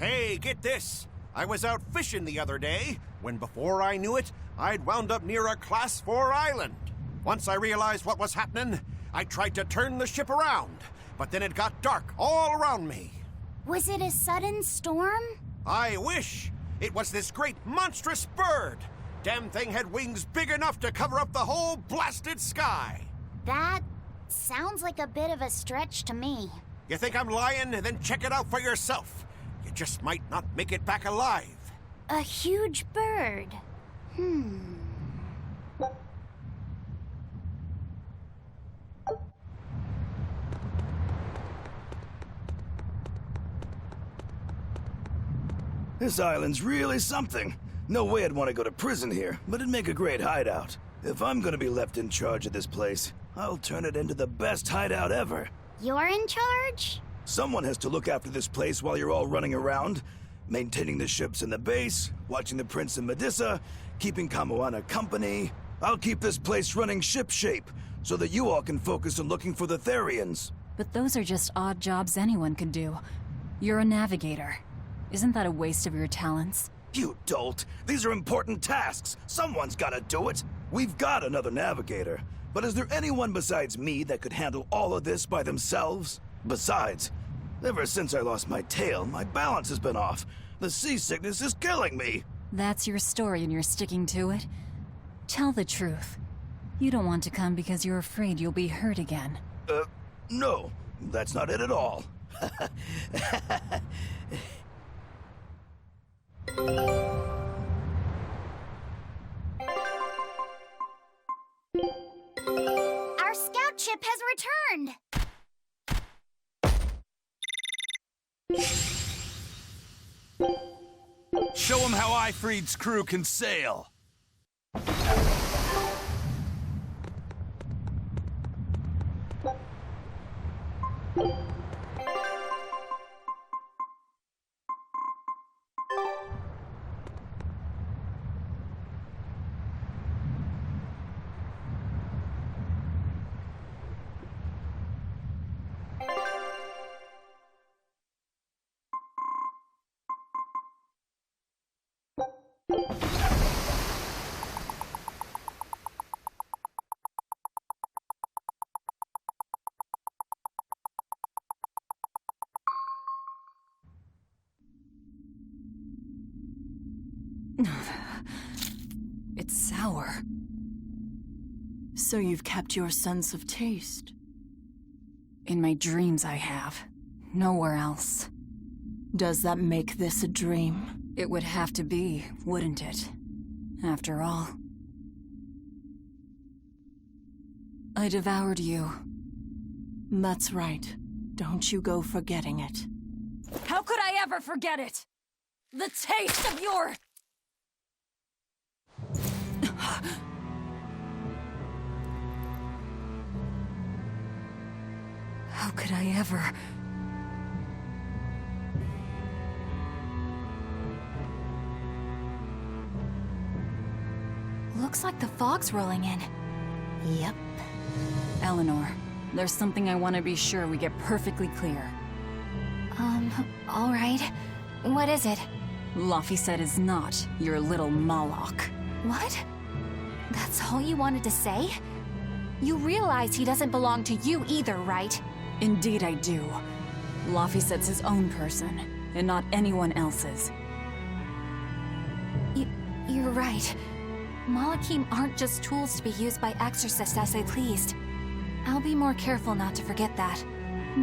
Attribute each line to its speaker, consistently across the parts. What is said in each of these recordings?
Speaker 1: Hey, get this! I was out fishing the other day, when before I knew it, I'd wound up near a Class 4 island. Once I realized what was happening, I tried to turn the ship around, but then it got dark all around me.
Speaker 2: Was it a sudden storm?
Speaker 1: I wish! It was this great monstrous bird! Damn thing had wings big enough to cover up the whole blasted sky!
Speaker 2: That sounds like a bit of a stretch to me.
Speaker 1: You think I'm lying? Then check it out for yourself. You just might not make it back alive.
Speaker 2: A huge bird.
Speaker 3: This island's really something. No way I'd want to go to prison here, but it'd make a great hideout. If I'm gonna be left in charge of this place, I'll turn it into the best hideout ever.
Speaker 2: You're in charge?
Speaker 3: Someone has to look after this place while you're all running around, maintaining the ships in the base, watching the Prince and Medusa, keeping Kamoana company. I'll keep this place running ship-shape, so that you all can focus on looking for the Therians.
Speaker 4: But those are just odd jobs anyone could do. You're a navigator. Isn't that a waste of your talents?
Speaker 3: You dolt! These are important tasks! Someone's gotta do it! We've got another navigator, but is there anyone besides me that could handle all of this by themselves? Besides, ever since I lost my tail, my balance has been off. The seasickness is killing me!
Speaker 4: That's your story and you're sticking to it? Tell the truth. You don't want to come because you're afraid you'll be hurt again.
Speaker 3: No, that's not it at all.
Speaker 2: Our scout ship has returned!
Speaker 5: Show him how Ifreed's crew can sail.
Speaker 4: It's sour.
Speaker 6: So you've kept your sense of taste?
Speaker 4: In my dreams I have. Nowhere else.
Speaker 6: Does that make this a dream?
Speaker 4: It would have to be, wouldn't it? After all. I devoured you.
Speaker 6: That's right. Don't you go forgetting it.
Speaker 4: How could I ever forget it? The taste of your... How could I ever...
Speaker 2: Looks like the fog's rolling in.
Speaker 6: Yep.
Speaker 4: Eleanor, there's something I want to be sure we get perfectly clear.
Speaker 2: All right. What is it?
Speaker 4: Laphicet is not your little Moloch.
Speaker 2: What? That's all you wanted to say? You realize he doesn't belong to you either, right?
Speaker 4: Indeed I do. Laphicet's his own person, and not anyone else's.
Speaker 2: You're right. Malachim aren't just tools to be used by exorcists as they pleased. I'll be more careful not to forget that.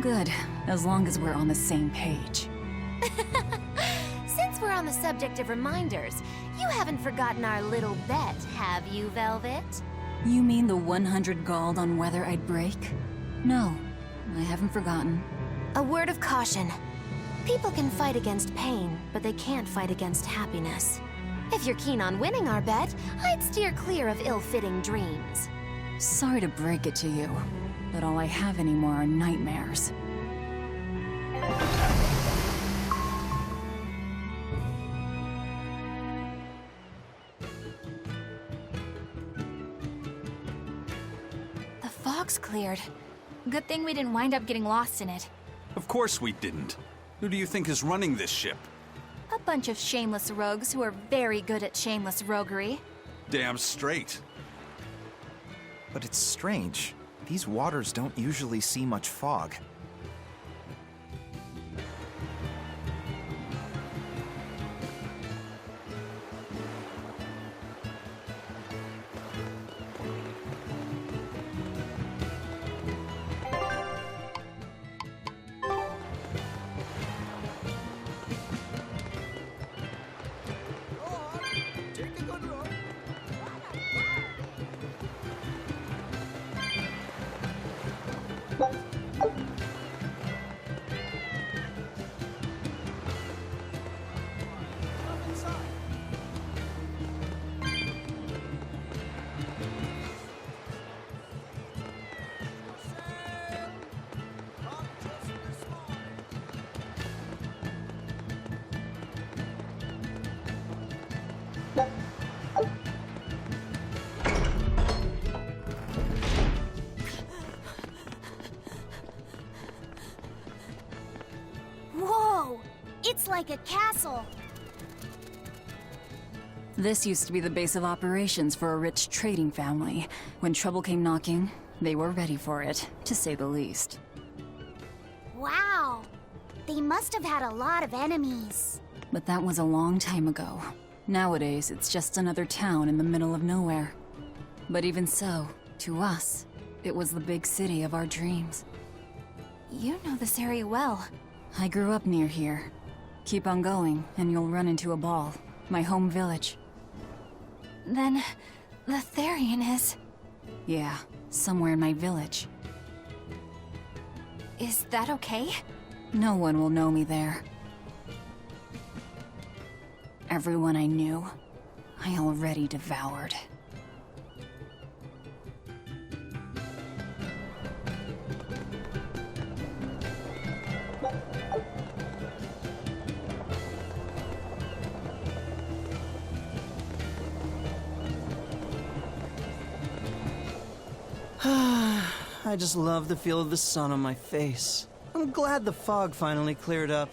Speaker 4: Good, as long as we're on the same page.
Speaker 7: Since we're on the subject of reminders, you haven't forgotten our little bet, have you, Velvet?
Speaker 4: You mean the 100 gold on whether I'd break? No, I haven't forgotten.
Speaker 7: A word of caution. People can fight against pain, but they can't fight against happiness. If you're keen on winning our bet, I'd steer clear of ill-fitting dreams.
Speaker 4: Sorry to break it to you, but all I have anymore are nightmares.
Speaker 2: The fog's cleared. Good thing we didn't wind up getting lost in it.
Speaker 5: Of course we didn't. Who do you think is running this ship?
Speaker 2: bunch of shameless rogues who are very good at shameless roguery.
Speaker 5: Damn straight.
Speaker 8: But it's strange. These waters don't usually see much fog.
Speaker 7: Whoa! It's like a castle.
Speaker 4: This used to be the base of operations for a rich trading family. When trouble came knocking, they were ready for it, to say the least.
Speaker 7: Wow! They must have had a lot of enemies.
Speaker 4: But that was a long time ago. Nowadays, it's just another town in the middle of nowhere. But even so, to us, it was the big city of our dreams.
Speaker 2: You know this area well.
Speaker 4: I grew up near here. Keep on going, and you'll run into a ball. My home village.
Speaker 2: Then, the Therian is...
Speaker 4: Yeah, somewhere in my village.
Speaker 2: Is that okay?
Speaker 4: No one will know me there. Everyone I knew, I already devoured.
Speaker 9: I just love the feel of the sun on my face. I'm glad the fog finally cleared up.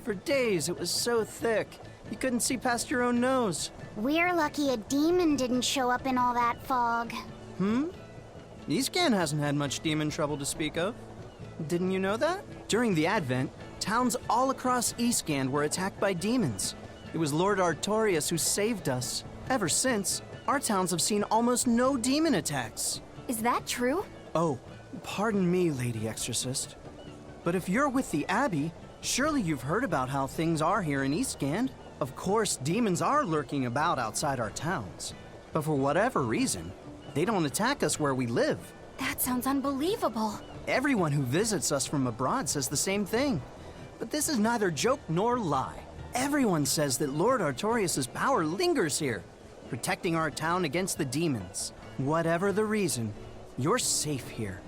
Speaker 9: For days, it was so thick, you couldn't see past your own nose.
Speaker 7: We're lucky a demon didn't show up in all that fog.
Speaker 9: Eastcan hasn't had much demon trouble to speak of. Didn't you know that? During the Advent, towns all across Eastcan were attacked by demons. It was Lord Artorias who saved us. Ever since, our towns have seen almost no demon attacks.
Speaker 2: Is that true?
Speaker 9: Oh, pardon me, Lady Exorcist. But if you're with the Abbey, surely you've heard about how things are here in Eastgand. Of course, demons are lurking about outside our towns. But for whatever reason, they don't attack us where we live.
Speaker 2: That sounds unbelievable.
Speaker 9: Everyone who visits us from abroad says the same thing. But this is neither joke nor lie. Everyone says that Lord Artorias' power lingers here, protecting our town against the demons. Whatever the reason, you're safe here.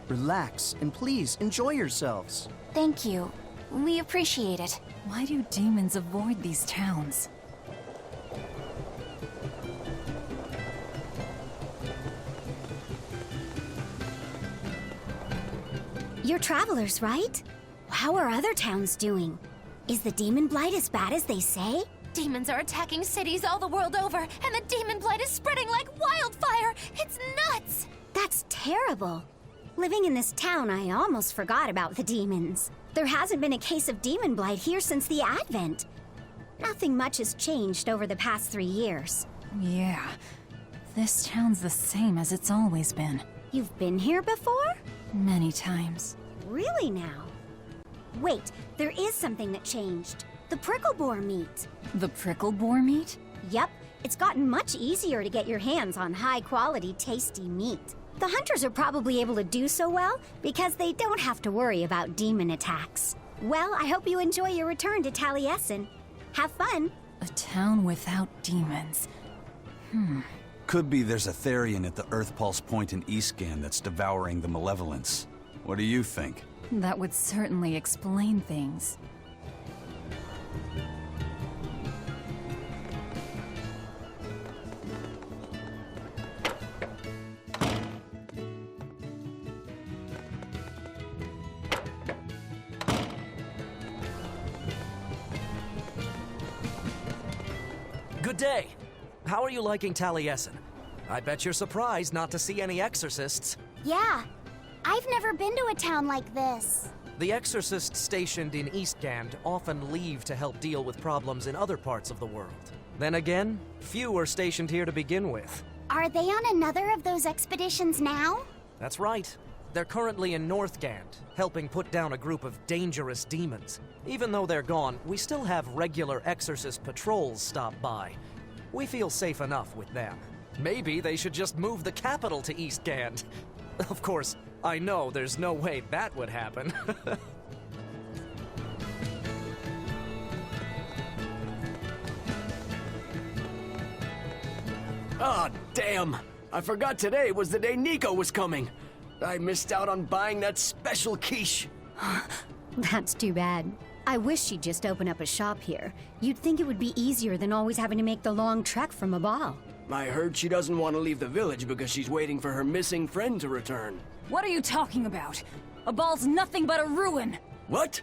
Speaker 9: Relax, and please enjoy yourselves.
Speaker 2: Thank you. We appreciate it.
Speaker 4: Why do demons avoid these towns?
Speaker 10: You're travelers, right? How are other towns doing? Is the demon blight as bad as they say?
Speaker 2: Demons are attacking cities all the world over, and the demon blight is spreading like wildfire! It's nuts!
Speaker 10: That's terrible. Living in this town, I almost forgot about the demons. There hasn't been a case of demon blight here since the Advent. Nothing much has changed over the past 3 years.
Speaker 4: Yeah, this town's the same as it's always been.
Speaker 10: You've been here before?
Speaker 4: Many times.
Speaker 10: Really now? Wait, there is something that changed. The prickle boar meat.
Speaker 4: The prickle boar meat?
Speaker 10: Yep, it's gotten much easier to get your hands on high-quality, tasty meat. The hunters are probably able to do so well because they don't have to worry about demon attacks. Well, I hope you enjoy your return to Taliesin. Have fun!
Speaker 4: A town without demons.
Speaker 5: Could be there's a Therian at the Earth Pulse Point in Eastgan that's devouring the malevolence. What do you think?
Speaker 4: That would certainly explain things.
Speaker 11: Good day. How are you liking Taliesin? I bet you're surprised not to see any exorcists.
Speaker 10: Yeah, I've never been to a town like this.
Speaker 11: The exorcists stationed in Eastgand often leave to help deal with problems in other parts of the world. Then again, few are stationed here to begin with.
Speaker 10: Are they on another of those expeditions now?
Speaker 11: That's right. They're currently in Northgand, helping put down a group of dangerous demons. Even though they're gone, we still have regular exorcist patrols stop by. We feel safe enough with them. Maybe they should just move the capital to Eastgand. Of course, I know there's no way that would happen.
Speaker 12: Ah, damn! I forgot today was the day Nico was coming. I missed out on buying that special quiche.
Speaker 10: That's too bad. I wish she'd just open up a shop here. You'd think it would be easier than always having to make the long trek from a ball.
Speaker 12: I heard she doesn't want to leave the village because she's waiting for her missing friend to return.
Speaker 4: What are you talking about? A ball's nothing but a ruin!
Speaker 12: What?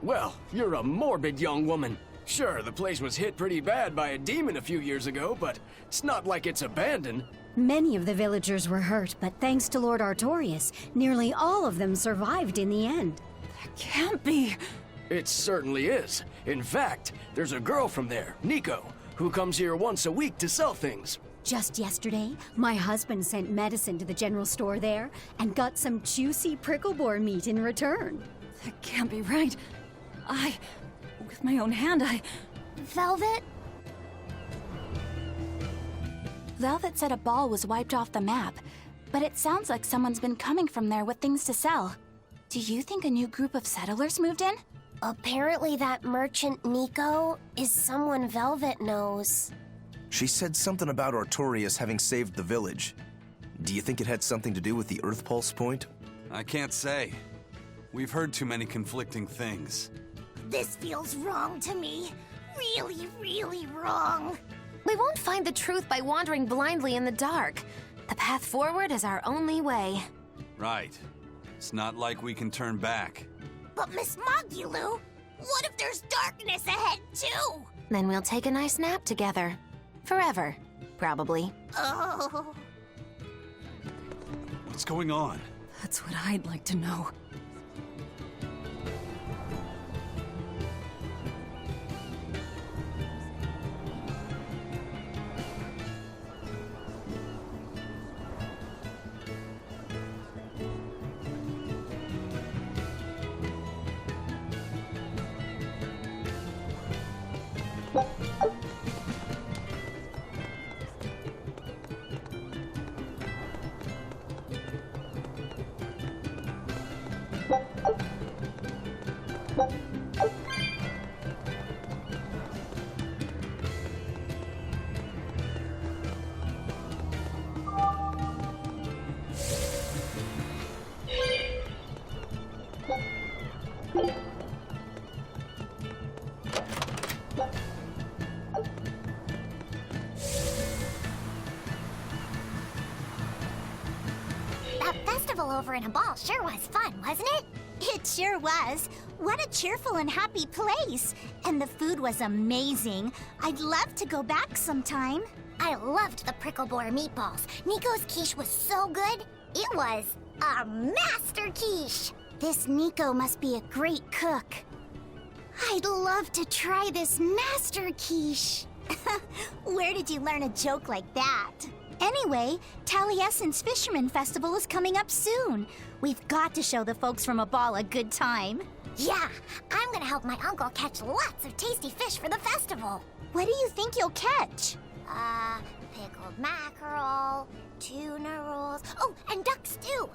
Speaker 12: Well, you're a morbid young woman. Sure, the place was hit pretty bad by a demon a few years ago, but it's not like it's abandoned.
Speaker 10: Many of the villagers were hurt, but thanks to Lord Artorius, nearly all of them survived in the end.
Speaker 4: That can't be...
Speaker 12: It certainly is. In fact, there's a girl from there, Nico, who comes here once a week to sell things.
Speaker 10: Just yesterday, my husband sent medicine to the general store there and got some juicy prickle boar meat in return.
Speaker 4: That can't be right. With my own hand,
Speaker 10: Velvet?
Speaker 2: Velvet said a ball was wiped off the map, but it sounds like someone's been coming from there with things to sell. Do you think a new group of settlers moved in?
Speaker 7: Apparently that merchant Nico is someone Velvet knows.
Speaker 8: She said something about Artorius having saved the village. Do you think it had something to do with the Earth Pulse point?
Speaker 5: I can't say. We've heard too many conflicting things.
Speaker 7: This feels wrong to me. Really, really wrong. We won't find the truth by wandering blindly in the dark. The path forward is our only way.
Speaker 5: Right. It's not like we can turn back.
Speaker 7: But Miss Mogulu, what if there's darkness ahead too? Then we'll take a nice nap together. Forever, probably. Oh.
Speaker 5: What's going on?
Speaker 4: That's what I'd like to know.
Speaker 10: That festival over in a ball sure was fun, wasn't it? It sure was. What a cheerful and happy place. And the food was amazing. I'd love to go back sometime. I loved the prickle boar meatballs. Nico's quiche was so good. It was a master quiche. This Nico must be a great cook. I'd love to try this master quiche. Where did you learn a joke like that? Anyway, Taliesin's Fisherman Festival is coming up soon. We've got to show the folks from Abal a good time. Yeah, I'm gonna help my uncle catch lots of tasty fish for the festival. What do you think you'll catch? Pickled mackerel, tuna rolls, oh, and duck stew.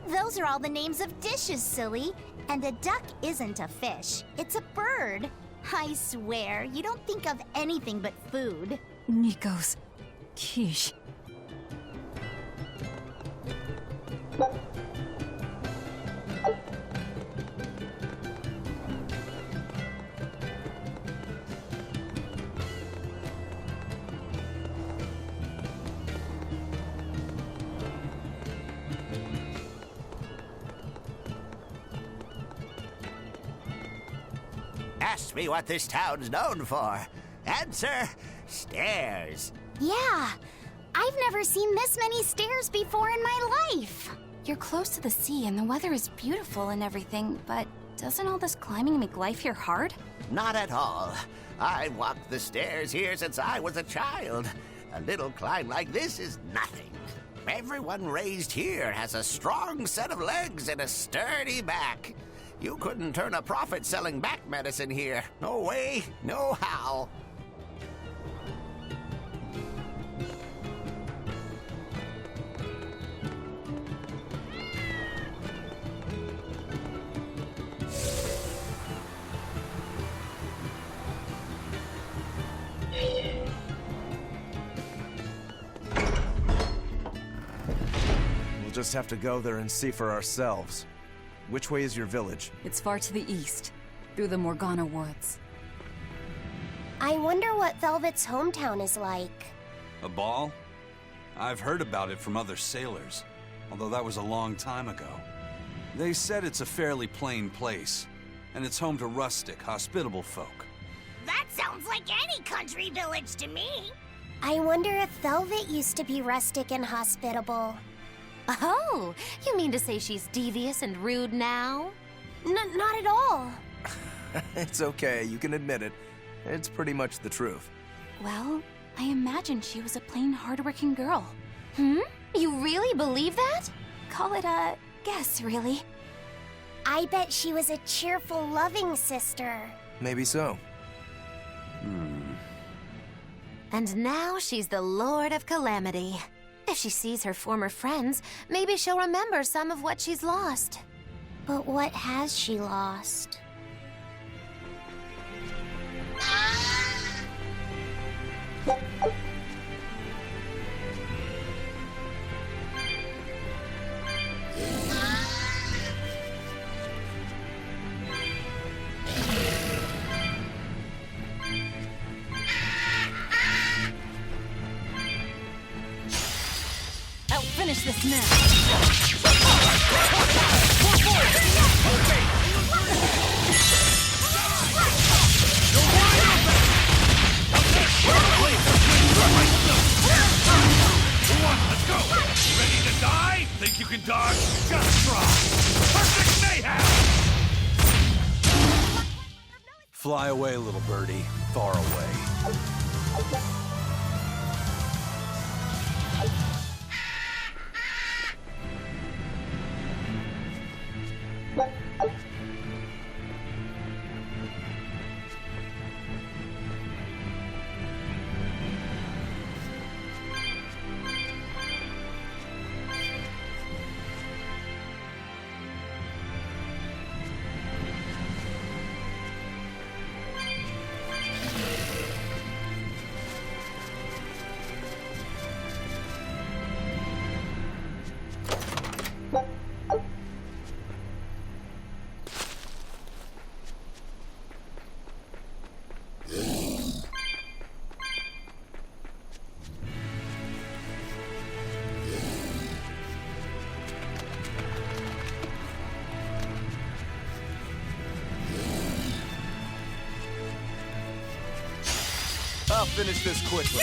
Speaker 10: Those are all the names of dishes, silly. And a duck isn't a fish, it's a bird. I swear, you don't think of anything but food.
Speaker 4: Nico's quiche.
Speaker 1: Ask me what this town's known for. Answer, stairs.
Speaker 10: Yeah, I've never seen this many stairs before in my life.
Speaker 2: You're close to the sea and the weather is beautiful and everything, but doesn't all this climbing make life here hard?
Speaker 1: Not at all. I've walked the stairs here since I was a child. A little climb like this is nothing. Everyone raised here has a strong set of legs and a sturdy back. You couldn't turn a profit selling back medicine here. No way, no how.
Speaker 8: We'll just have to go there and see for ourselves. Which way is your village?
Speaker 4: It's far to the east, through the Morgana woods.
Speaker 7: I wonder what Velvet's hometown is like.
Speaker 5: A ball? I've heard about it from other sailors, although that was a long time ago. They said it's a fairly plain place, and it's home to rustic, hospitable folk.
Speaker 10: That sounds like any country village to me.
Speaker 7: I wonder if Velvet used to be rustic and hospitable.
Speaker 13: Oh, you mean to say she's devious and rude now?
Speaker 7: Not at all.
Speaker 8: It's okay, you can admit it. It's pretty much the truth.
Speaker 2: Well, I imagine she was a plain, hardworking girl.
Speaker 13: You really believe that?
Speaker 2: Call it a guess, really.
Speaker 7: I bet she was a cheerful, loving sister.
Speaker 8: Maybe so.
Speaker 13: And now she's the Lord of Calamity. If she sees her former friends, maybe she'll remember some of what she's lost.
Speaker 7: But what has she lost?
Speaker 4: I'll finish this now.
Speaker 14: Let's go! Ready to die? Think you can dodge? Just try! Perfect mayhem!
Speaker 5: Fly away, little birdie. Far away. I'll finish this quickly.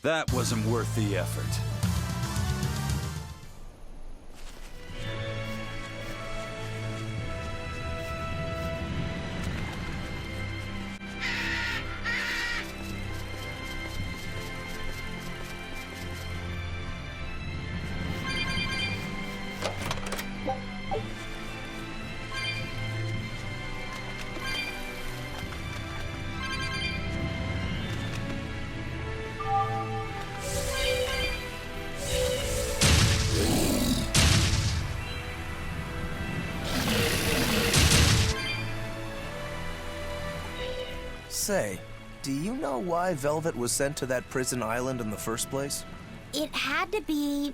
Speaker 5: That wasn't worth the effort.
Speaker 8: Say, do you know why Velvet was sent to that prison island in the first place?
Speaker 7: It had to be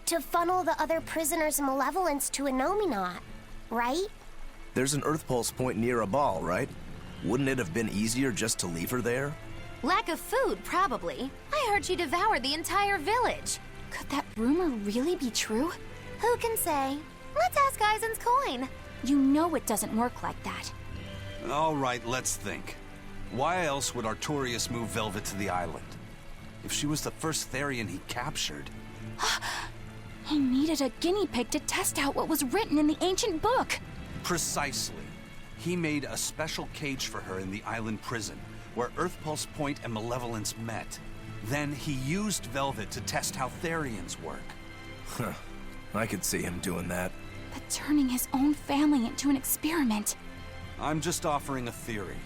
Speaker 7: to funnel the other prisoners' malevolence to Innominat, right?
Speaker 8: There's an Earth Pulse point near a ball, right? Wouldn't it have been easier just to leave her there?
Speaker 13: Lack of food, probably. I heard she devoured the entire village.
Speaker 2: Could that rumor really be true?
Speaker 13: Who can say? Let's ask Eisen's coin.
Speaker 2: You know it doesn't work like that.
Speaker 5: All right, let's think. Why else would Artorias move Velvet to the island? If she was the first Therian he captured...
Speaker 2: He needed a guinea pig to test out what was written in the ancient book.
Speaker 5: Precisely. He made a special cage for her in the island prison, where Earth Pulse Point and Malevolence met. Then he used Velvet to test how Therians work.
Speaker 8: Huh. I could see him doing that.
Speaker 2: But turning his own family into an experiment.
Speaker 5: I'm just offering a theory.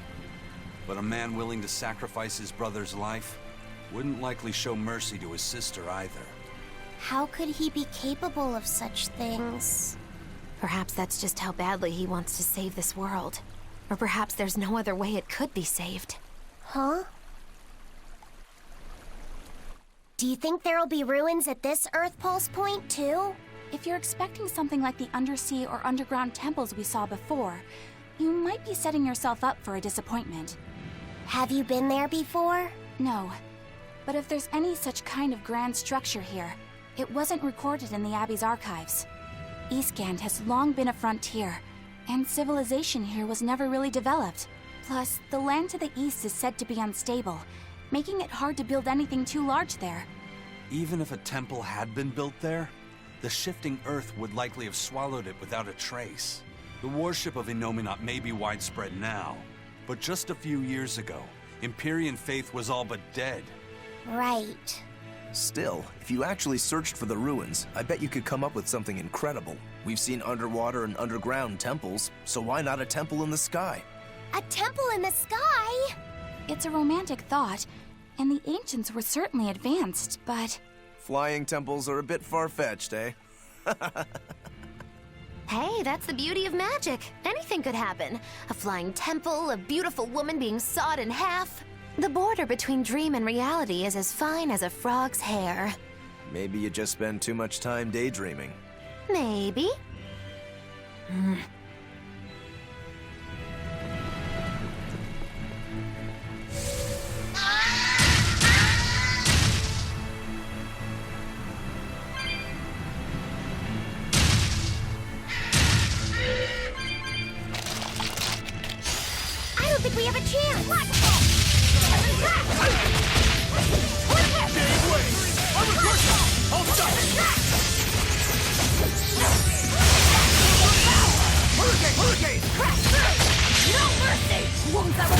Speaker 5: But a man willing to sacrifice his brother's life wouldn't likely show mercy to his sister either.
Speaker 7: How could he be capable of such things?
Speaker 13: Perhaps that's just how badly he wants to save this world. Or perhaps there's no other way it could be saved.
Speaker 7: Huh? Do you think there'll be ruins at this Earth Pulse point, too?
Speaker 2: If you're expecting something like the undersea or underground temples we saw before, you might be setting yourself up for a disappointment.
Speaker 7: Have you been there before?
Speaker 2: No. But if there's any such kind of grand structure here, it wasn't recorded in the Abbey's archives. Eastgand has long been a frontier, and civilization here was never really developed. Plus, the land to the east is said to be unstable, making it hard to build anything too large there.
Speaker 5: Even if a temple had been built there, the shifting earth would likely have swallowed it without a trace. The worship of Innominat may be widespread now, but just a few years ago, Empyrean faith was all but dead.
Speaker 7: Right.
Speaker 8: Still, if you actually searched for the ruins, I bet you could come up with something incredible. We've seen underwater and underground temples, so why not a temple in the sky?
Speaker 7: A temple in the sky?
Speaker 2: It's a romantic thought, and the ancients were certainly advanced, but...
Speaker 8: Flying temples are a bit far-fetched, eh?
Speaker 13: Hey, that's the beauty of magic. Anything could happen. A flying temple, a beautiful woman being sawed in half. The border between dream and reality is as fine as a frog's hair.
Speaker 8: Maybe you just spend too much time daydreaming.
Speaker 13: Maybe.
Speaker 7: I don't think we have a chance! What?
Speaker 14: Hurricane!
Speaker 10: No mercy! Won't that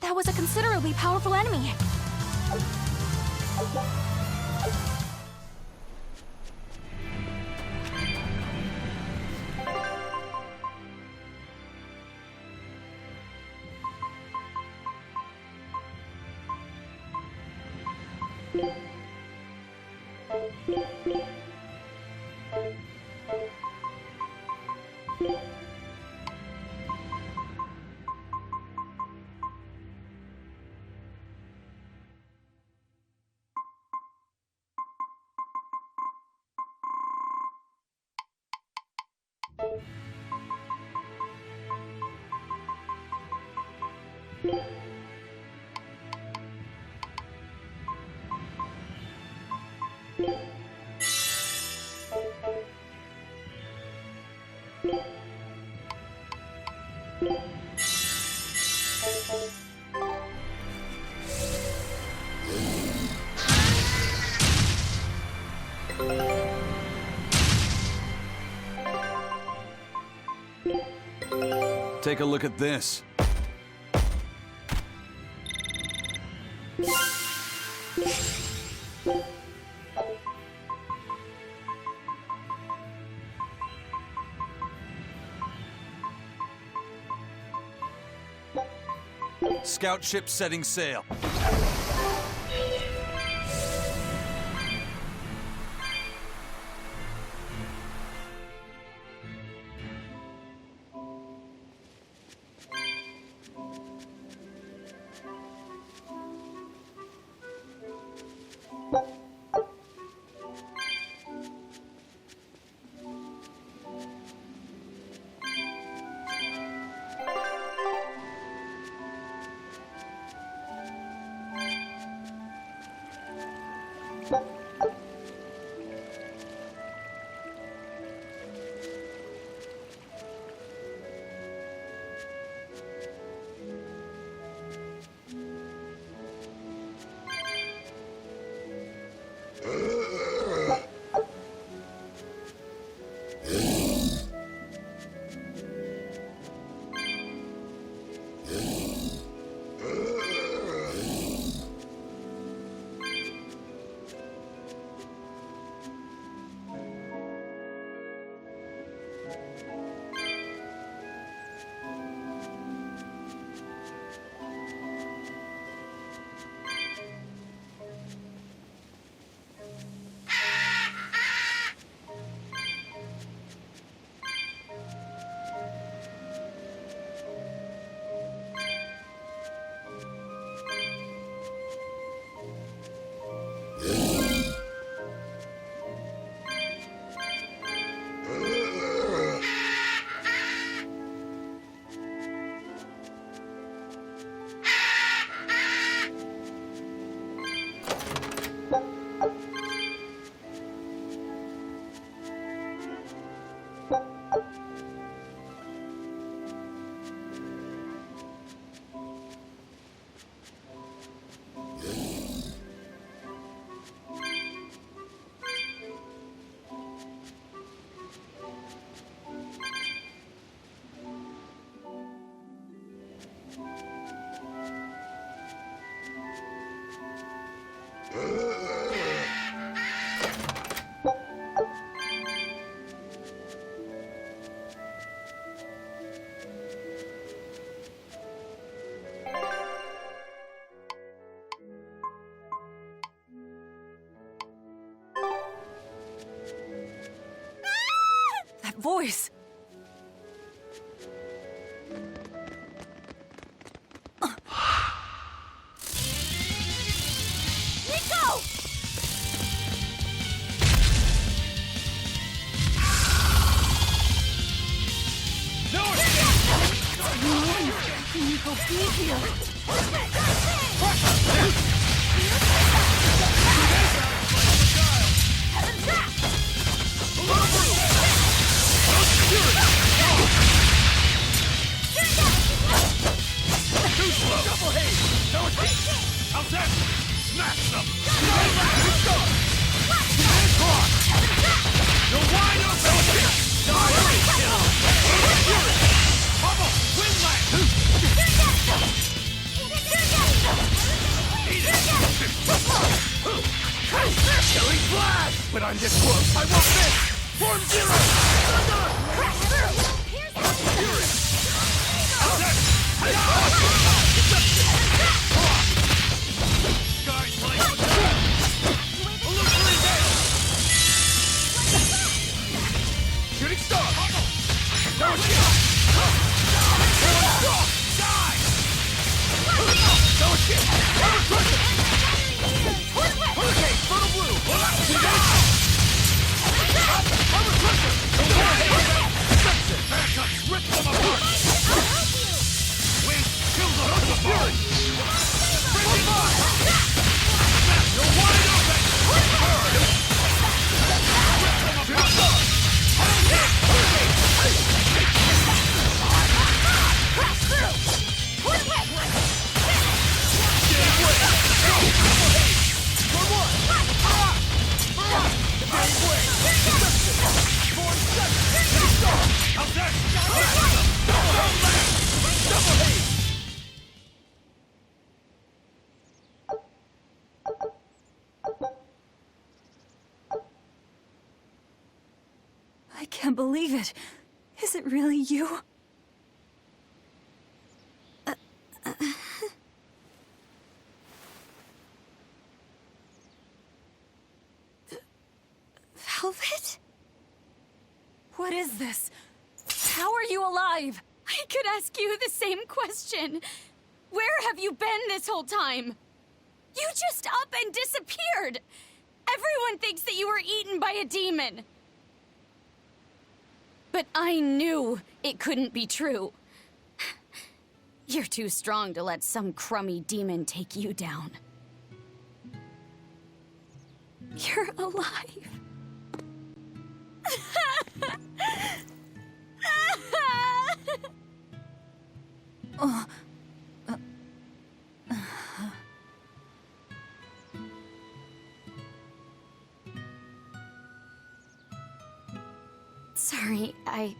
Speaker 2: That was a considerably powerful enemy.
Speaker 5: Take a look at this. Scout ship setting sail.
Speaker 4: That voice!
Speaker 2: Nico! Nico, be here!
Speaker 14: Too slow! Double haze! No escape! How's that? Smash them! You're wide open! Direct kill! Bubble! Windlash! Eat it! Killing flash! But I'm this close! I won't miss! Form zero! Thunder! Fury! How's that? Guys, like illusory gale! Shooting star! Down shield! Die! Down shield! Cover crusher! Hurricane! Fertile blue! Cover crusher! Back up! Rip them apart!
Speaker 4: can't believe it. Is it really you?
Speaker 2: Velvet?
Speaker 4: What is this? How are you alive?
Speaker 2: I could ask you the same question. Where have you been this whole time? You just up and disappeared! Everyone thinks that you were eaten by a demon. But I knew it couldn't be true. You're too strong to let some crummy demon take you down. You're alive. Sorry, I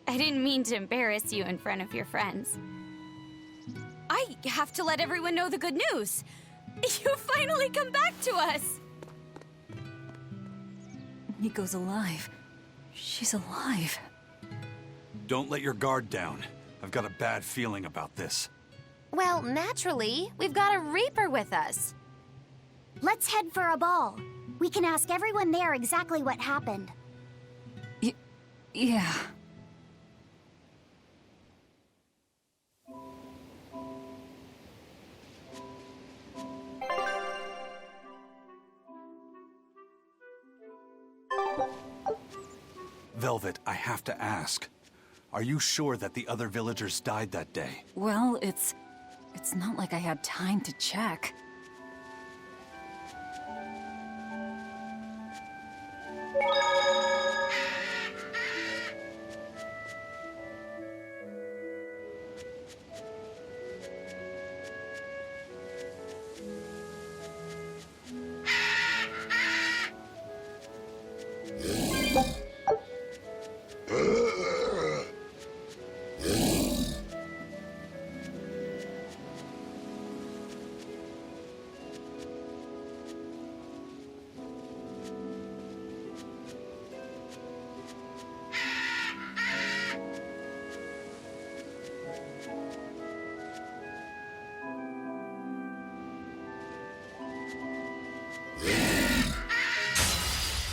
Speaker 2: didn't mean to embarrass you in front of your friends. I have to let everyone know the good news. You finally come back to us.
Speaker 4: Nico's alive. She's alive.
Speaker 5: Don't let your guard down. I've got a bad feeling about this.
Speaker 13: Well, naturally, we've got a Reaper with us.
Speaker 10: Let's head for a ball. We can ask everyone there exactly what happened.
Speaker 4: Yeah.
Speaker 5: Velvet, I have to ask. Are you sure that the other villagers died that day?
Speaker 4: Well, it's not like I had time to check.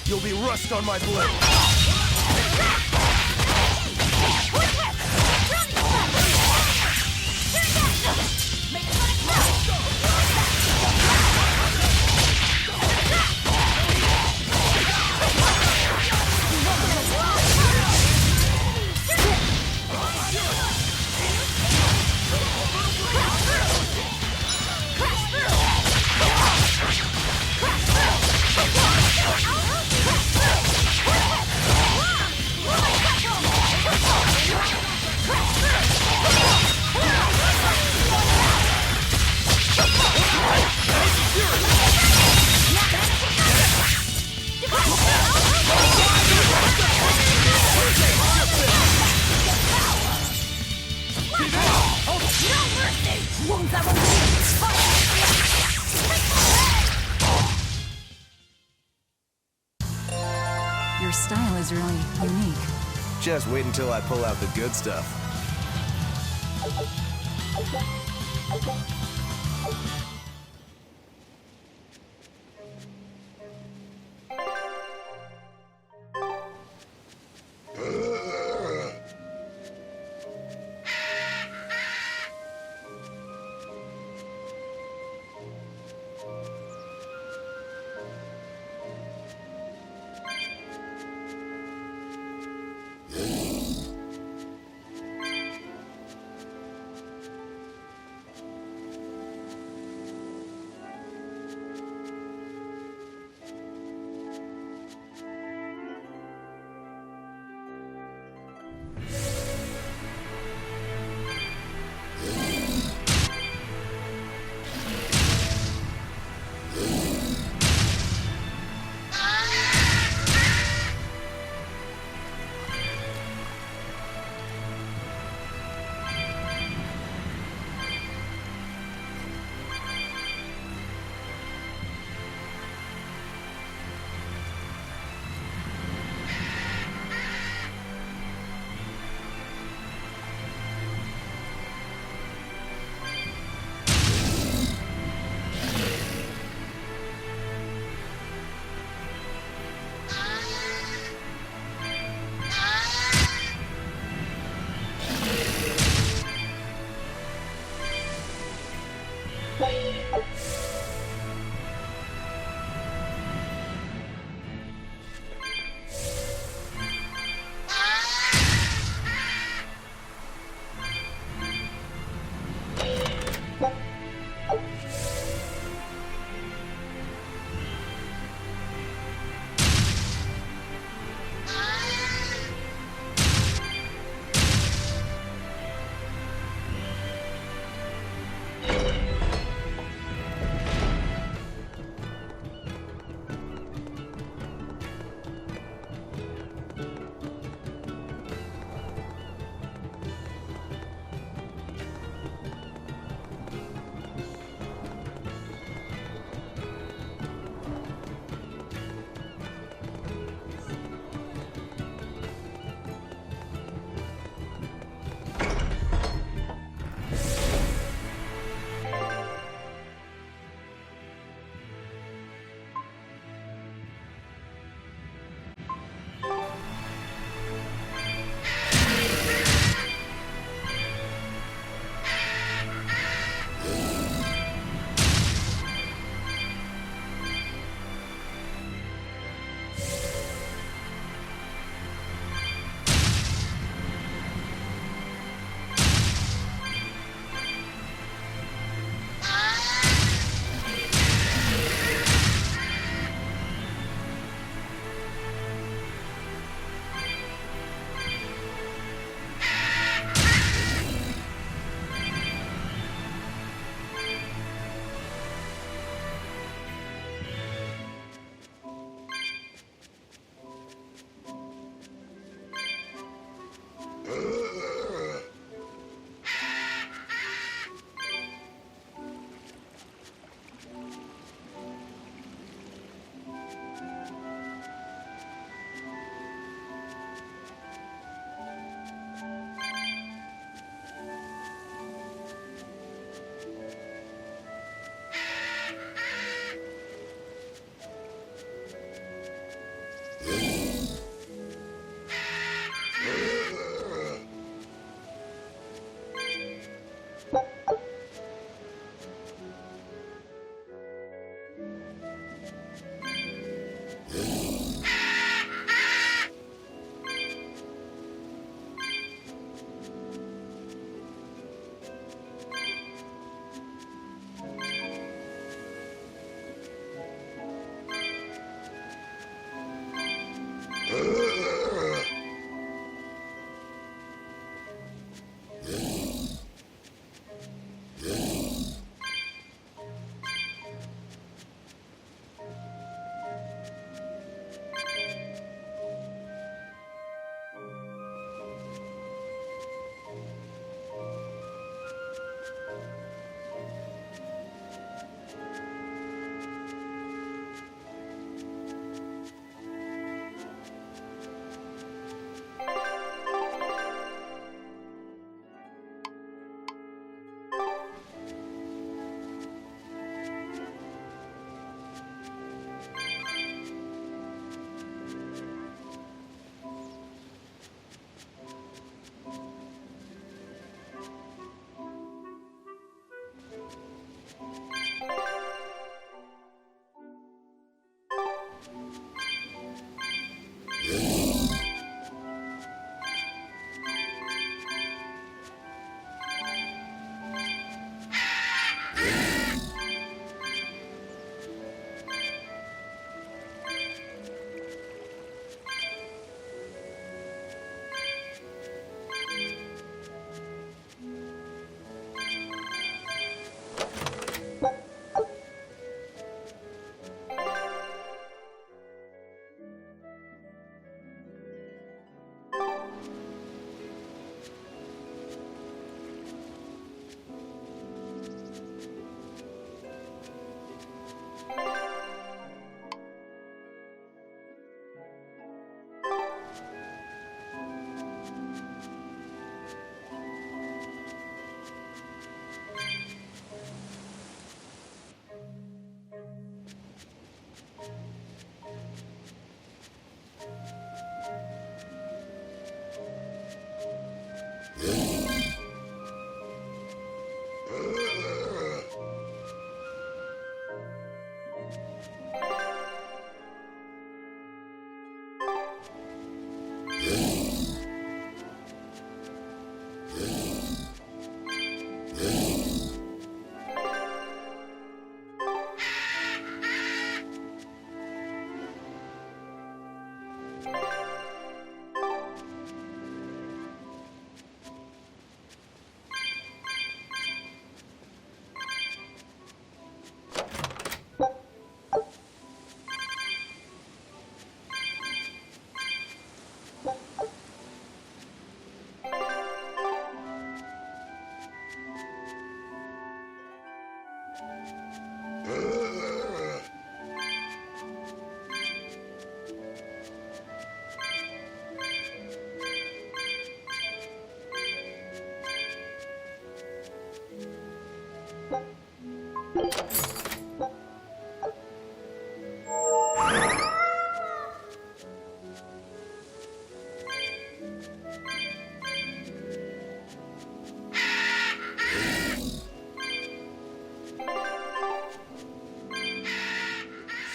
Speaker 8: You'll be rust on my blade.
Speaker 4: Your style is really unique.
Speaker 8: Just wait until I pull out the good stuff.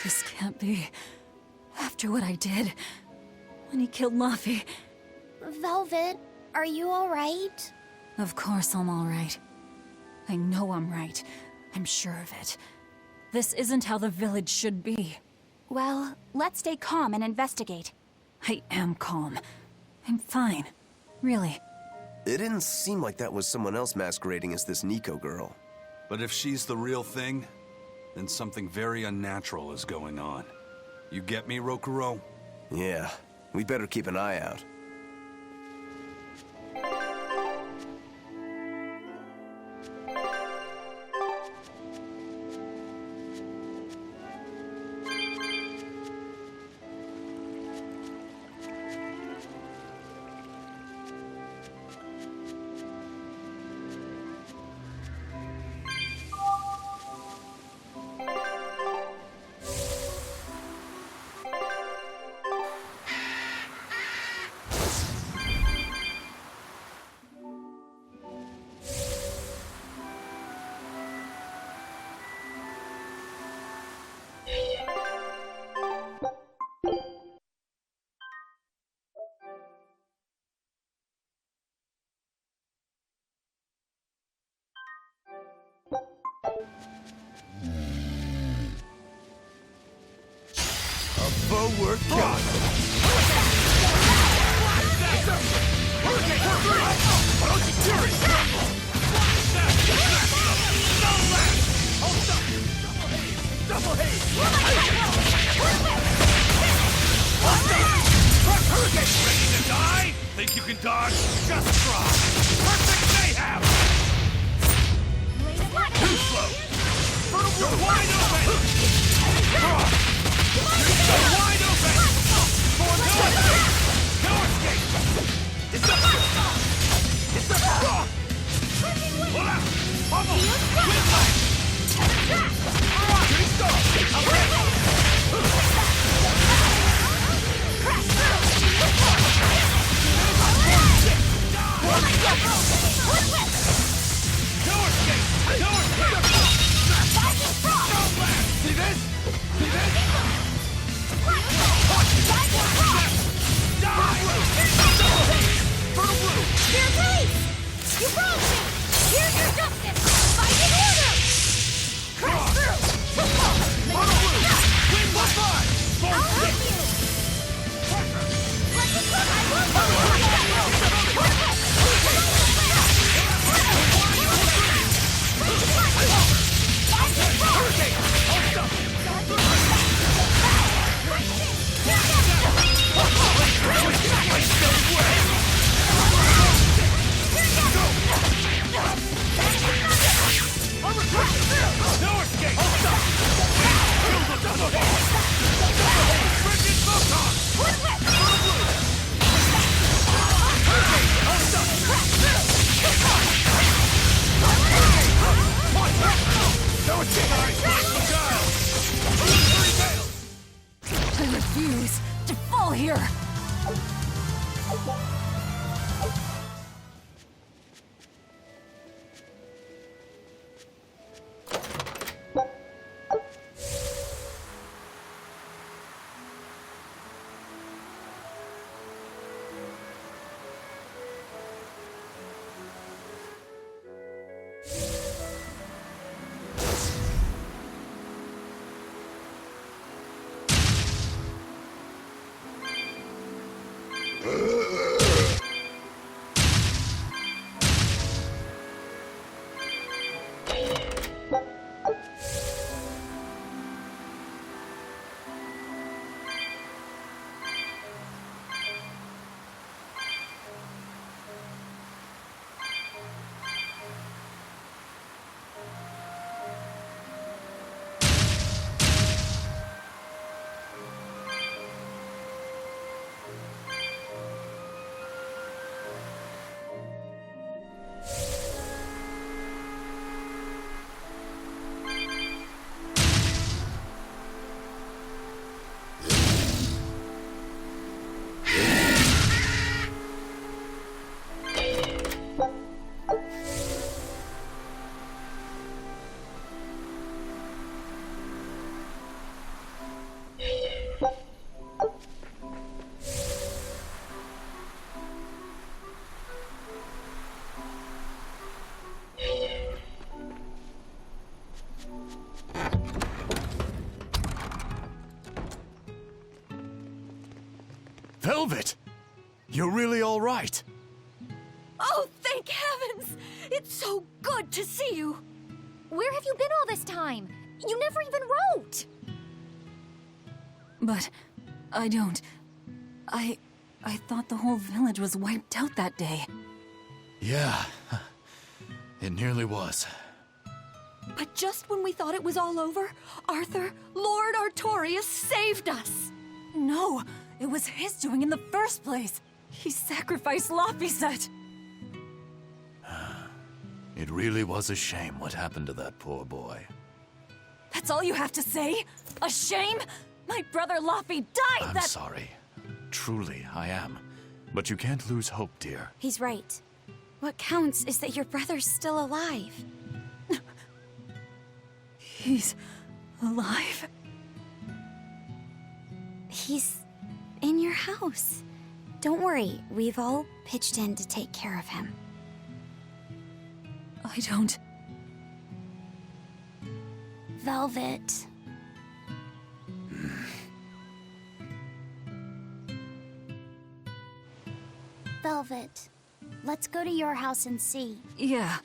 Speaker 4: This can't be. After what I did, when he killed Laffy.
Speaker 13: Velvet, are you alright?
Speaker 4: Of course I'm alright. I know I'm right. I'm sure of it. This isn't how the village should be.
Speaker 2: Well, let's stay calm and investigate.
Speaker 4: I am calm. I'm fine. Really.
Speaker 8: It didn't seem like that was someone else masquerading as this Nico girl.
Speaker 5: But if she's the real thing, then something very unnatural is going on. You get me, Rokuro?
Speaker 8: Yeah, we better keep an eye out. Forward,
Speaker 14: Double haze! Ready to die? Think you can dodge? Just try! Perfect mayhem! Too slow! You're wide open! You're wide open! No escape! No escape! It's up! It's up! Pull out! Bubble! Good light! Shooting star! Crash through!
Speaker 4: refuse to fall here!
Speaker 14: Velvet! You're really all right.
Speaker 15: Oh, thank heavens! It's so good to see you!
Speaker 7: Where have you been all this time? You never even wrote!
Speaker 4: But I don't. I thought the whole village was wiped out that day.
Speaker 14: Yeah, it nearly was.
Speaker 15: But just when we thought it was all over, Arthur, Lord Artorias saved us!
Speaker 4: No, it was his doing in the first place. He sacrificed Laphicet.
Speaker 14: It really was a shame what happened to that poor boy.
Speaker 4: That's all you have to say? A shame? My brother Laphi died
Speaker 14: I'm sorry. Truly, I am. But you can't lose hope, dear.
Speaker 2: He's right. What counts is that your brother's still alive.
Speaker 4: He's alive?
Speaker 2: He's in your house. Don't worry, we've all pitched in to take care of him.
Speaker 4: I don't...
Speaker 2: Velvet. Velvet, let's go to your house and see.
Speaker 4: Yeah,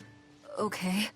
Speaker 4: okay.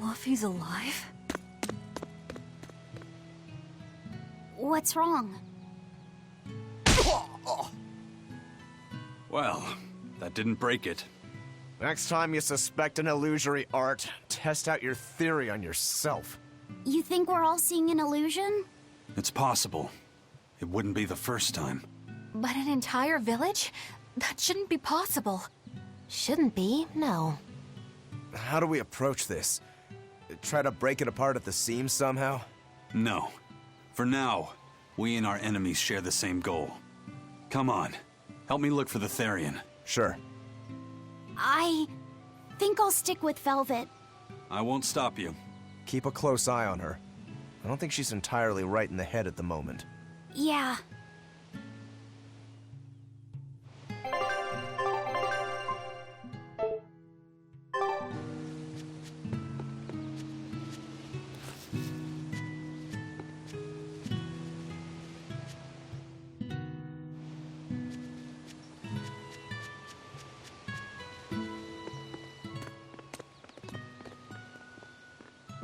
Speaker 4: Laphi's alive?
Speaker 2: What's wrong?
Speaker 5: Well, that didn't break it.
Speaker 8: Next time you suspect an illusory art, test out your theory on yourself.
Speaker 10: You think we're all seeing an illusion?
Speaker 5: It's possible. It wouldn't be the first time.
Speaker 2: But an entire village? That shouldn't be possible.
Speaker 13: Shouldn't be, no.
Speaker 8: How do we approach this? Try to break it apart at the seams somehow?
Speaker 5: No. For now, we and our enemies share the same goal. Come on. Help me look for the Therian.
Speaker 8: Sure.
Speaker 10: I think I'll stick with Velvet.
Speaker 5: I won't stop you.
Speaker 8: Keep a close eye on her. I don't think she's entirely right in the head at the moment.
Speaker 10: Yeah.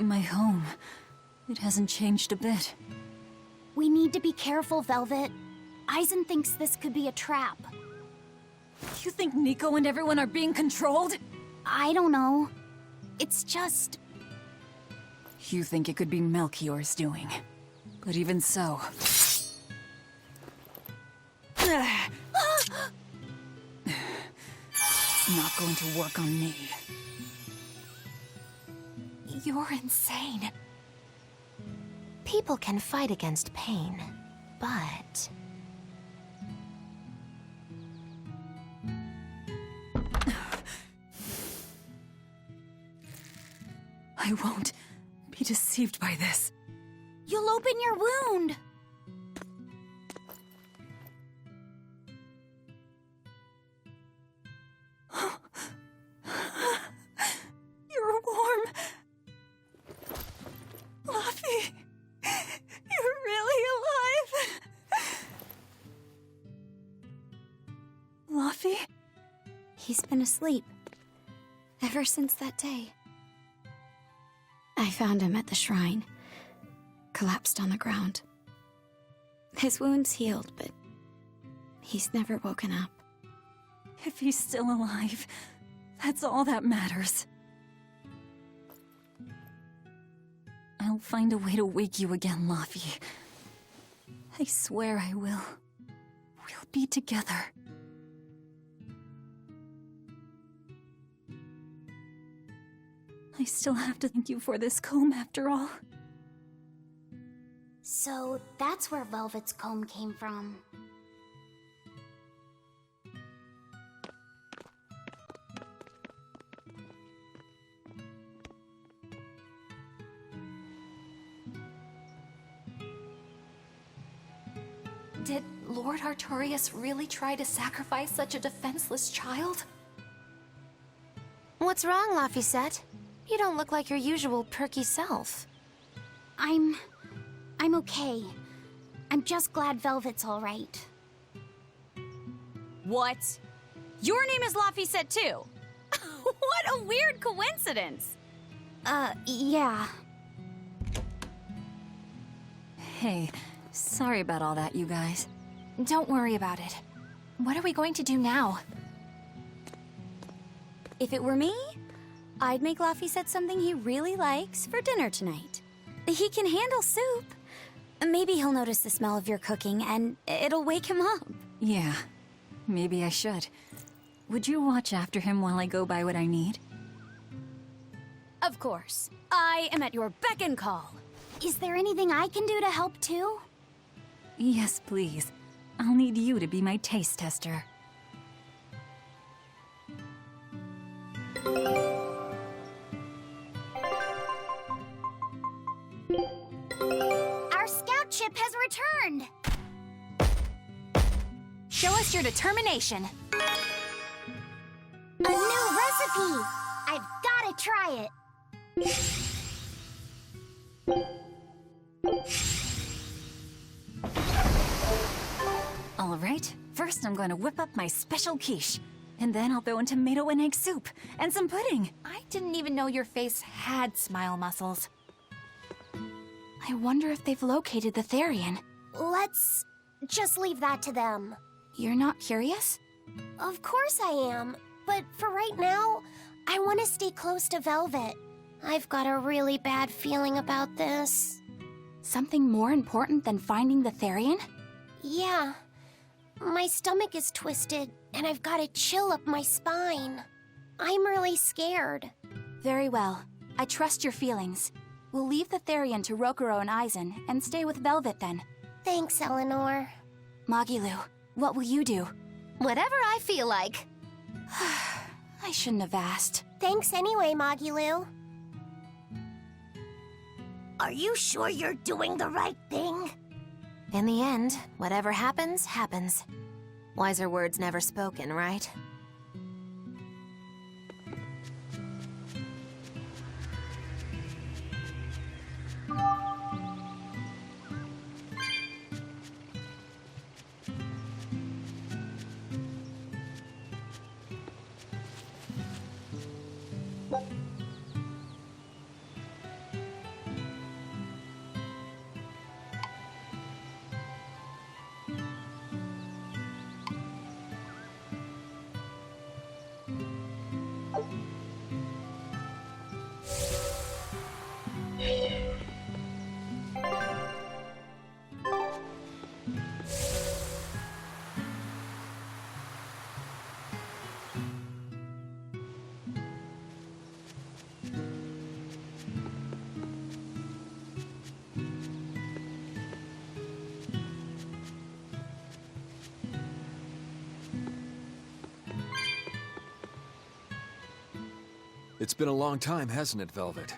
Speaker 4: My home. It hasn't changed a bit.
Speaker 10: We need to be careful, Velvet. Eisen thinks this could be a trap.
Speaker 4: You think Nico and everyone are being controlled?
Speaker 10: I don't know. It's just...
Speaker 4: You think it could be Melchior's doing. But even so... It's not going to work on me.
Speaker 2: You're insane.
Speaker 13: People can fight against pain, but...
Speaker 4: I won't be deceived by this.
Speaker 10: You'll open your wound!
Speaker 4: You're warm. Luffy, you're really alive. Luffy?
Speaker 10: He's been asleep. Ever since that day. I found him at the shrine. Collapsed on the ground. His wounds healed, but he's never woken up.
Speaker 4: If he's still alive, that's all that matters. I'll find a way to wake you again, Luffy. I swear I will. We'll be together. I still have to thank you for this comb after all.
Speaker 10: So that's where Velvet's comb came from.
Speaker 2: Did Lord Artorias really try to sacrifice such a defenseless child?
Speaker 13: What's wrong, Laphicet? You don't look like your usual perky self.
Speaker 10: I'm okay. I'm just glad Velvet's all right.
Speaker 15: What? Your name is Laphicet too? What a weird coincidence!
Speaker 10: Yeah.
Speaker 4: Hey, sorry about all that, you guys.
Speaker 2: Don't worry about it. What are we going to do now?
Speaker 10: If it were me, I'd make Laphicet something he really likes for dinner tonight. He can handle soup. Maybe he'll notice the smell of your cooking and it'll wake him up.
Speaker 4: Yeah, maybe I should. Would you watch after him while I go buy what I need?
Speaker 15: Of course. I am at your beck and call.
Speaker 10: Is there anything I can do to help too?
Speaker 4: Yes, please. I'll need you to be my taste tester.
Speaker 10: Our scout ship has returned!
Speaker 2: Show us your determination.
Speaker 10: A new recipe! I've gotta try it!
Speaker 4: All right, first I'm going to whip up my special quiche. And then I'll throw in tomato and egg soup. And some pudding.
Speaker 2: I didn't even know your face had smile muscles. I wonder if they've located the Therian.
Speaker 10: Let's just leave that to them.
Speaker 2: You're not curious?
Speaker 10: Of course I am.
Speaker 7: but for right now, I want to stay close to Velvet. I've got a really bad feeling about this.
Speaker 2: Something more important than finding the Therian?
Speaker 7: Yeah. My stomach is twisted, and I've got a chill up my spine. I'm really scared.
Speaker 2: Very well. I trust your feelings. We'll leave the Therian to Rokuro and Aizen, and stay with Velvet then.
Speaker 7: Thanks, Eleanor.
Speaker 2: Magilu, what will you do?
Speaker 13: Whatever I feel like.
Speaker 2: I shouldn't have asked.
Speaker 7: Thanks anyway, Magilu. Are you sure you're doing the right thing?
Speaker 13: In the end, whatever happens, happens. Wiser words never spoken, right?
Speaker 16: It's been a long time, hasn't it, Velvet?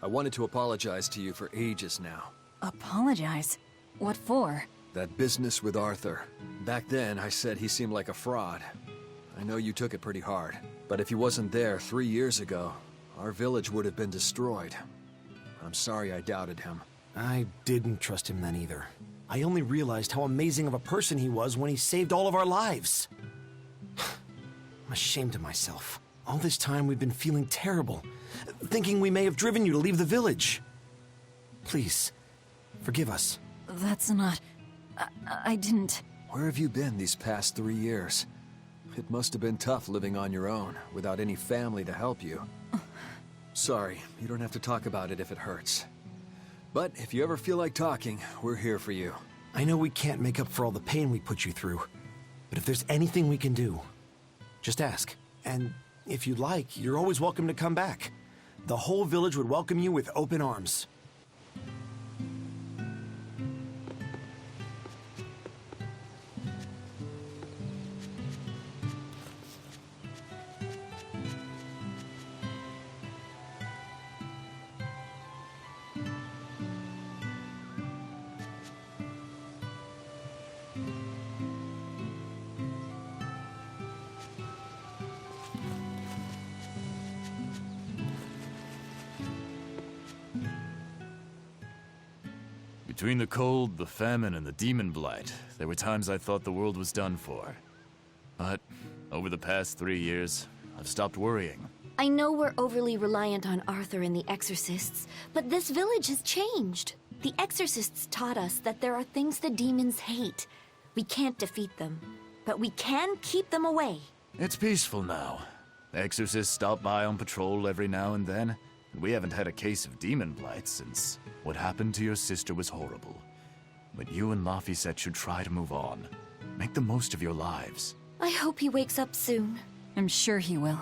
Speaker 16: I wanted to apologize to you for ages now.
Speaker 4: Apologize? What for?
Speaker 16: That business with Arthur. Back then, I said he seemed like a fraud. I know you took it pretty hard, but if he wasn't there 3 years ago, our village would have been destroyed. I'm sorry I doubted him.
Speaker 17: I didn't trust him then either. I only realized how amazing of a person he was when he saved all of our lives. I'm ashamed of myself. All this time we've been feeling terrible, thinking we may have driven you to leave the village. Please, forgive us.
Speaker 4: That's not... I didn't...
Speaker 16: Where have you been these past 3 years? It must have been tough living on your own, without any family to help you. Sorry, you don't have to talk about it if it hurts. But if you ever feel like talking, we're here for you.
Speaker 17: I know we can't make up for all the pain we put you through, but if there's anything we can do, just ask. And if you'd like, you're always welcome to come back. The whole village would welcome you with open arms.
Speaker 18: Between the cold, the famine, and the demon blight, there were times I thought the world was done for. But over the past 3 years, I've stopped worrying.
Speaker 15: I know we're overly reliant on Arthur and the Exorcists, but this village has changed. The Exorcists taught us that there are things the demons hate. We can't defeat them, but we can keep them away.
Speaker 18: It's peaceful now. Exorcists stop by on patrol every now and then, and we haven't had a case of demon blight since what happened to your sister was horrible. But you and Laphicet should try to move on. Make the most of your lives.
Speaker 15: I hope he wakes up soon.
Speaker 4: I'm sure he will.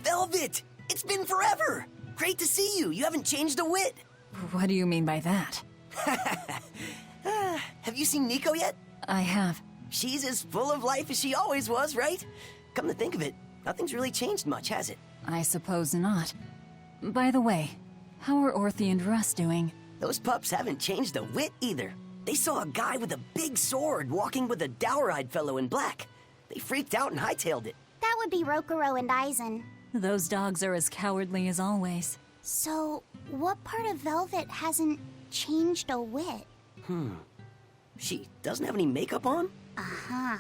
Speaker 19: Velvet! It's been forever! Great to see you. You haven't changed a whit.
Speaker 4: What do you mean by that?
Speaker 19: Have you seen Nico yet?
Speaker 4: I have.
Speaker 19: She's as full of life as she always was, right? Come to think of it, nothing's really changed much, has it?
Speaker 4: I suppose not. By the way, how are Orthy and Russ doing?
Speaker 19: Those pups haven't changed a whit either. They saw a guy with a big sword walking with a dour-eyed fellow in black. They freaked out and hightailed it.
Speaker 10: That would be Rokuro and Aizen.
Speaker 4: Those dogs are as cowardly as always.
Speaker 10: So, what part of Velvet hasn't changed a whit?
Speaker 19: She doesn't have any makeup on?
Speaker 10: Uh-huh.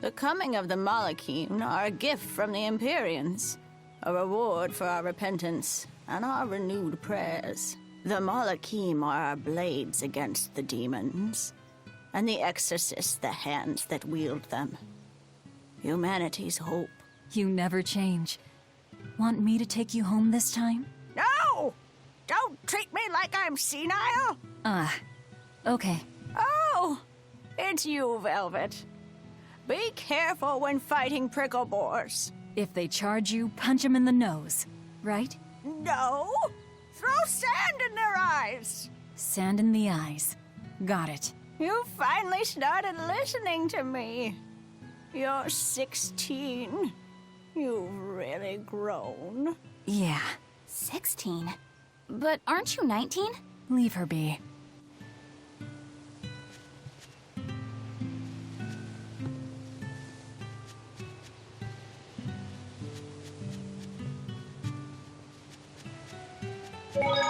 Speaker 20: The coming of the Malachim are a gift from the Empyreans, a reward for our repentance and our renewed prayers. The Malachim are our blades against the demons, and the exorcists the hands that wield them. Humanity's hope.
Speaker 4: You never change. Want me to take you home this time?
Speaker 20: No! Don't treat me like I'm senile!
Speaker 4: Okay.
Speaker 20: Oh! It's you, Velvet. Be careful when fighting prickle boars.
Speaker 4: If they charge you, punch them in the nose, right?
Speaker 20: No! Throw sand in their eyes!
Speaker 4: Sand in the eyes. Got it.
Speaker 20: You finally started listening to me. You're 16. You've really grown.
Speaker 4: Yeah.
Speaker 2: 16? But aren't you 19?
Speaker 4: Leave her be.
Speaker 2: Yeah.